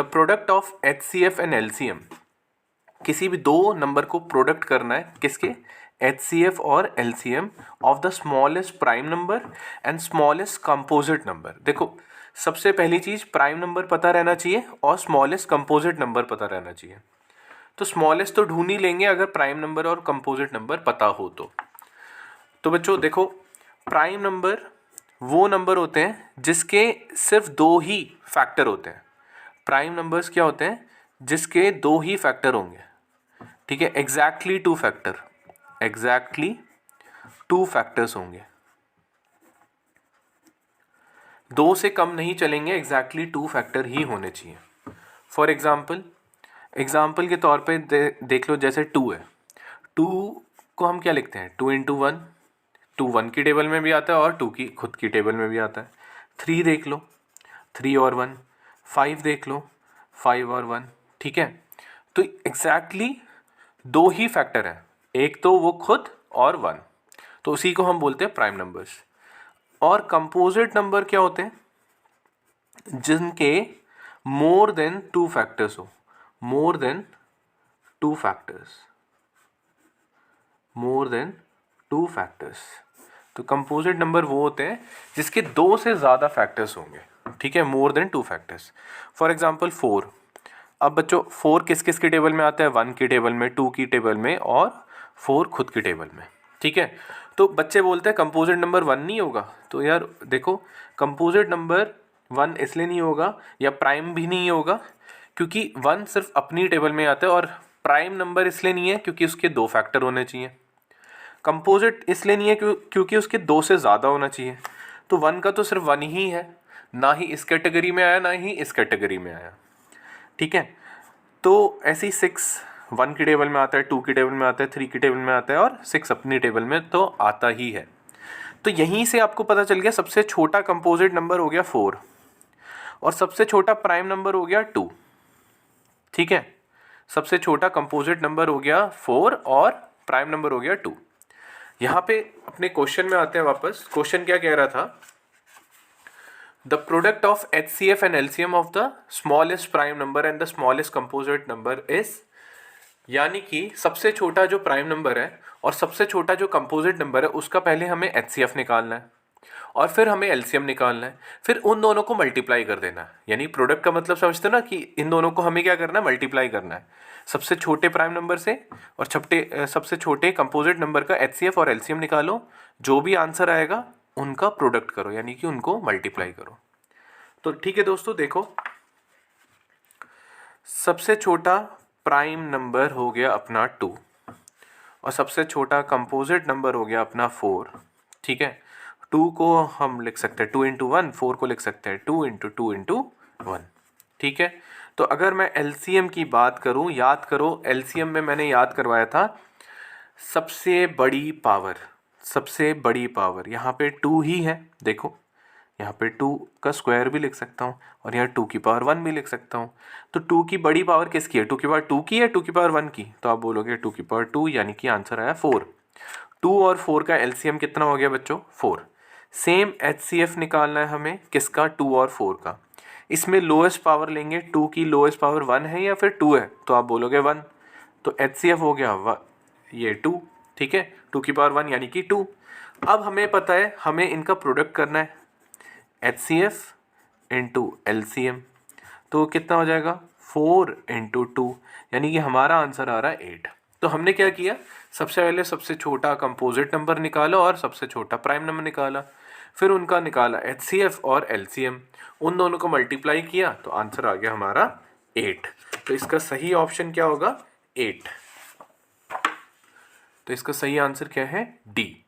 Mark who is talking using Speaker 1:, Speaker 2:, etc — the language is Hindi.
Speaker 1: Product of HCF and LCM, किसी भी दो नंबर को प्रोडक्ट करना है, किसके, HCF और LCM of the smallest prime number and smallest composite number. देखो सबसे पहली चीज प्राइम नंबर पता रहना चाहिए और स्मॉलेस्ट कंपोजिट नंबर पता रहना चाहिए। तो स्मॉलेस्ट तो ढूंढ ही लेंगे अगर प्राइम नंबर और कंपोजिट नंबर पता हो तो बच्चों देखो, प्राइम नंबर वो नंबर होते हैं जिसके सिर्फ दो ही फैक्टर होते हैं। प्राइम नंबर्स क्या होते हैं, जिसके दो ही फैक्टर होंगे, ठीक है, एग्जैक्टली टू फैक्टर्स होंगे, दो से कम नहीं चलेंगे, एग्जैक्टली टू फैक्टर ही होने चाहिए। फॉर एग्जाम्पल के तौर पे देख लो, जैसे 2 है, 2 को हम क्या लिखते हैं, 2 इंटू 1, 2 1 की टेबल में भी आता है और 2 की खुद की टेबल में भी आता है। 3 देख लो, 3 और 1, 5 देख लो, 5 और 1, ठीक है। तो एग्जैक्टली दो ही फैक्टर हैं, एक तो वो खुद और 1, तो उसी को हम बोलते हैं प्राइम नंबर्स। और कंपोजिट नंबर क्या होते हैं, जिनके मोर देन टू फैक्टर्स हो, मोर देन टू फैक्टर्स। तो कंपोजिट नंबर वो होते हैं जिसके दो से ज़्यादा फैक्टर्स होंगे, ठीक है, more than two factors. For example 4। अब बच्चों 4 किस किस की टेबल में आता है, 1 की टेबल में, 2 की टेबल में और 4 खुद की टेबल में, ठीक है। तो बच्चे बोलते हैं कंपोजिट नंबर 1 नहीं होगा, तो यार देखो कंपोजिट नंबर 1 इसलिए नहीं होगा या प्राइम भी नहीं होगा क्योंकि 1 सिर्फ अपनी टेबल में आता है, और प्राइम नंबर इसलिए नहीं है क्योंकि उसके दो फैक्टर होने चाहिए। कंपोजिट इसलिए नहीं है क्योंकि उसके दो से ज़्यादा होना चाहिए। तो 1 का तो सिर्फ 1 ही है, ना ही इस कैटेगरी में आया ना ही इस कैटेगरी में आया, ठीक है। तो ऐसे ही 6 1 की टेबल में आता है, 2 की टेबल में आता है, 3 की टेबल में आता है और 6 अपनी टेबल में तो आता ही है। तो यहीं से आपको पता चल गया सबसे छोटा कंपोजिट नंबर हो गया 4 और सबसे छोटा प्राइम नंबर हो गया 2, ठीक है। सबसे छोटा कंपोजिट नंबर हो गया 4 और प्राइम नंबर हो गया 2। यहाँ पे अपने क्वेश्चन में आते हैं वापस। क्वेश्चन क्या कह रहा था, the product of HCF and LCM of the smallest prime number and the smallest composite number is, यानी कि सबसे छोटा जो प्राइम नंबर है और सबसे छोटा जो कंपोजिट नंबर है उसका पहले हमें HCF निकालना है और फिर हमें LCM निकालना है, फिर उन दोनों को मल्टीप्लाई कर देना है। यानी प्रोडक्ट का मतलब समझते हो ना कि इन दोनों को हमें क्या करना है, मल्टीप्लाई करना है, सबसे छोटे प्राइम नंबर से और सबसे छोटे कंपोजिट नंबर का HCF और LCM निकालो, जो भी आंसर आएगा उनका प्रोडक्ट करो, यानी कि उनको मल्टीप्लाई करो। तो ठीक है दोस्तों, देखो सबसे छोटा प्राइम नंबर हो गया अपना 2 और सबसे छोटा कंपोजिट नंबर हो गया अपना 4, ठीक है। 2 को हम लिख सकते हैं 2 इंटू 1, 4 को लिख सकते हैं 2 इंटू 2 इंटू 1, ठीक है। तो अगर मैं LCM की बात करूं, याद करो LCM में मैंने याद करवाया था सबसे बड़ी पावर यहाँ पे 2 ही है। देखो यहाँ पे 2 का स्क्वायर भी लिख सकता हूँ और यहाँ 2 की पावर 1 भी लिख सकता हूँ। तो 2 की बड़ी पावर किसकी है, 2 की पावर 2 की है, 2 की पावर 1 की। तो आप बोलोगे 2 की पावर 2, यानी कि आंसर आया 4। 2 और 4 का LCM कितना हो गया बच्चों, 4। सेम HCF निकालना है हमें, किसका, 2 और 4 का। इसमें लोएस्ट पावर लेंगे, 2 की लोएस्ट पावर 1 है या फिर 2 है, तो आप बोलोगे 1। तो HCF हो गया ये 2, ठीक है, 2 की पावर 1 यानी कि 2। अब हमें पता है हमें इनका प्रोडक्ट करना है, HCF इंटू LCM, तो कितना हो जाएगा 4 इंटू 2, यानी कि हमारा आंसर आ रहा है 8। तो हमने क्या किया, सबसे पहले सबसे छोटा कंपोजिट नंबर निकाला और सबसे छोटा प्राइम नंबर निकाला, फिर उनका निकाला HCF और LCM, उन दोनों को मल्टीप्लाई किया तो आंसर आ गया हमारा 8। तो इसका सही ऑप्शन क्या होगा, 8। तो इसका सही आंसर क्या है, डी।